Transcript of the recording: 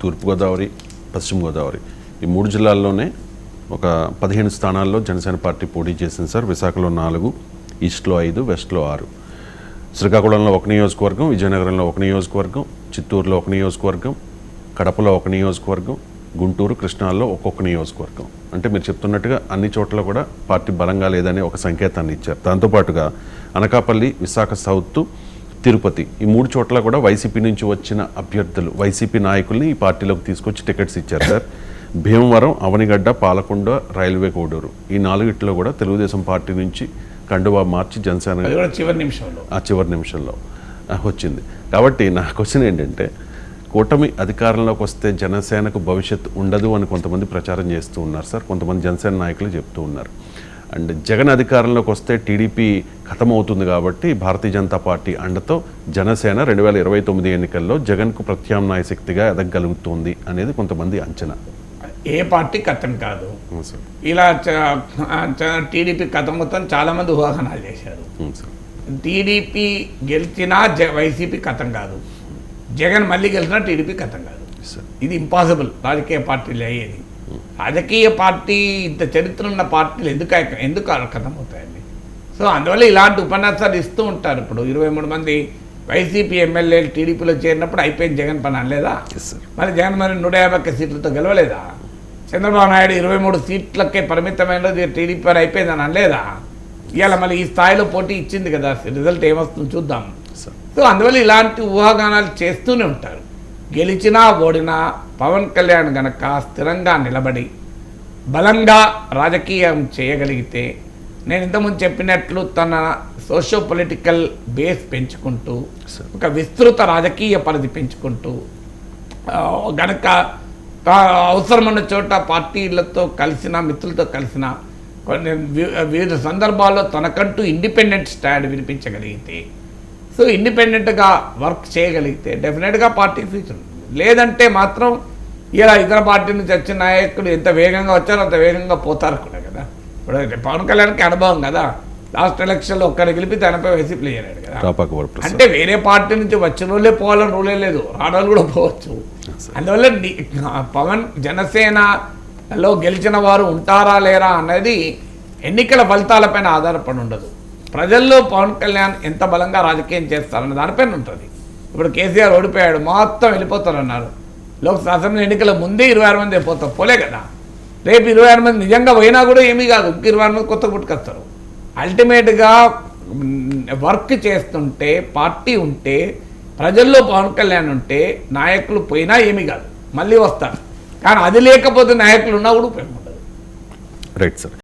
తూర్పుగోదావరి, పశ్చిమ గోదావరి ఈ 3 జిల్లాల్లోనే ఒక 15 స్థానాల్లో జనసేన పార్టీ పోటీ చేసింది సార్. విశాఖలో 4, ఈస్ట్లో 5, వెస్ట్లో 6. శ్రీకాకుళంలో 1 నియోజకవర్గం, విజయనగరంలో 1 నియోజకవర్గం, చిత్తూరులో 1 నియోజకవర్గం, కడపలో 1 నియోజకవర్గం, గుంటూరు, కృష్ణాల్లో ఒక్కొక్క నియోజకవర్గం. అంటే మీరు చెప్తున్నట్టుగా అన్ని చోట్ల కూడా పార్టీ బలంగా లేదనే ఒక సంకేతాన్ని ఇచ్చారు. దాంతోపాటుగా అనకాపల్లి, విశాఖ సౌత్, తిరుపతి ఈ 3 చోట్ల కూడా వైసీపీ నుంచి వచ్చిన అభ్యర్థులు, వైసీపీ నాయకుల్ని ఈ పార్టీలోకి తీసుకొచ్చి టికెట్స్ ఇచ్చారు సార్. భీమవరం, అవనిగడ్డ, పాలకొండ, రైల్వే కోడూరు ఈ 4 కూడా తెలుగుదేశం పార్టీ నుంచి కండువా మార్చి జనసేన చివరి నిమిషంలో వచ్చింది. కాబట్టి నా క్వశ్చన్ ఏంటంటే, కూటమి అధికారంలోకి వస్తే జనసేనకు భవిష్యత్తు ఉండదు అని కొంతమంది ప్రచారం చేస్తూ ఉన్నారు సార్. కొంతమంది జనసేన నాయకులు చెప్తూ ఉన్నారు. అండ్ జగన్ అధికారంలోకి వస్తే టీడీపీ ఖతమవుతుంది కాబట్టి భారతీయ జనతా పార్టీ అండతో జనసేన 2029 ఎన్నికల్లో జగన్కు ప్రత్యామ్నాయ శక్తిగా ఎదగలుగుతుంది అనేది కొంతమంది అంచనా. ఏ పార్టీ కథం కాదు. ఇలా టీడీపీ కథం మొత్తం చాలామంది ఊహాగానాలు చేశారు. టీడీపీ గెలిచినా వైసీపీ కథం కాదు, జగన్ మళ్ళీ గెలిచినా టీడీపీ కథం కాదు. ఇది ఇంపాసిబుల్ రాజకీయ పార్టీలు అయ్యేది. రాజకీయ పార్టీ ఇంత చరిత్ర ఉన్న పార్టీలు ఎందుకు కథం అవుతాయండి? సో అందువల్ల ఇలాంటి ఉపన్యాసాలు ఇస్తూ ఉంటారు. ఇప్పుడు 23 మంది వైసీపీ ఎమ్మెల్యేలు టీడీపీలో చేరినప్పుడు అయిపోయింది జగన్ పని అనలేదా? మరి జగన్ మరి 150 సీట్లతో గెలవలేదా? చంద్రబాబు నాయుడు 23 సీట్లకే పరిమితమైన టీడీపీ పని అయిపోయిందని అనలేదా? ఇవాళ మళ్ళీ ఈ స్థాయిలో పోటీ ఇచ్చింది కదా, రిజల్ట్ ఏమొస్తుందో చూద్దాం. సో అందువల్ల ఇలాంటి ఊహాగానాలు చేస్తూనే ఉంటారు. గెలిచినా ఓడినా పవన్ కళ్యాణ్ గనక స్థిరంగా నిలబడి బలంగా రాజకీయం చేయగలిగితే, నేను ఇంతకుముందు చెప్పినట్లు తన సోషో పొలిటికల్ బేస్ పెంచుకుంటూ ఒక విస్తృత రాజకీయ పరిధి పెంచుకుంటూ గనక అవసరమైన చోట పార్టీలతో కలిసిన, మిత్రులతో కలిసిన, కొన్ని వివిధ సందర్భాల్లో తనకంటూ ఇండిపెండెంట్ స్టాండ్ వినిపించగలిగితే, సో ఇండిపెండెంట్గా వర్క్ చేయగలిగితే డెఫినెట్గా పార్టీ ఫ్యూచర్ ఉంటుంది. లేదంటే మాత్రం ఇలా ఇతర పార్టీ నుంచి వచ్చిన నాయకులు ఎంత వేగంగా వచ్చారో అంత వేగంగా పోతారు కూడా కదా. ఇప్పుడు పవన్ కళ్యాణ్కి అనుభవం కదా, లాస్ట్ ఎలక్షన్లో ఒక్కరిని గెలిపి తనపై వైసీపీ అయ్యాడు కదా. అంటే వేరే పార్టీ నుంచి వచ్చిన వాళ్ళే పోవాలని రూలే లేదు, రావడాలు కూడా పోవచ్చు. అందువల్ల పవన్ జనసేనలో గెలిచిన వారు ఉంటారా లేరా అనేది ఎన్నికల ఫలితాలపైన ఆధారపడి ఉండదు. ప్రజల్లో పవన్ కళ్యాణ్ ఎంత బలంగా రాజకీయం చేస్తారన్న దానిపైన ఉంటుంది. ఇప్పుడు కేసీఆర్ ఓడిపోయాడు, మొత్తం వెళ్ళిపోతారన్నారు. లోక్సభ అసెంబ్లీ ఎన్నికల ముందే 26 మంది అయిపోతారు, పోలే కదా. రేపు 26 మంది నిజంగా పోయినా కూడా ఏమీ కాదు, 26 మంది కొత్త పుట్టుకొస్తారు. అల్టిమేట్గా వర్క్ చేస్తుంటే, పార్టీ ఉంటే, ప్రజల్లో పవన్ కళ్యాణ్ ఉంటే నాయకులు పోయినా ఏమీ కాదు, మళ్ళీ వస్తారు. కానీ అది లేకపోతే నాయకులు ఉన్నా కూడా ఉపయోగం ఉండదు. Right sir.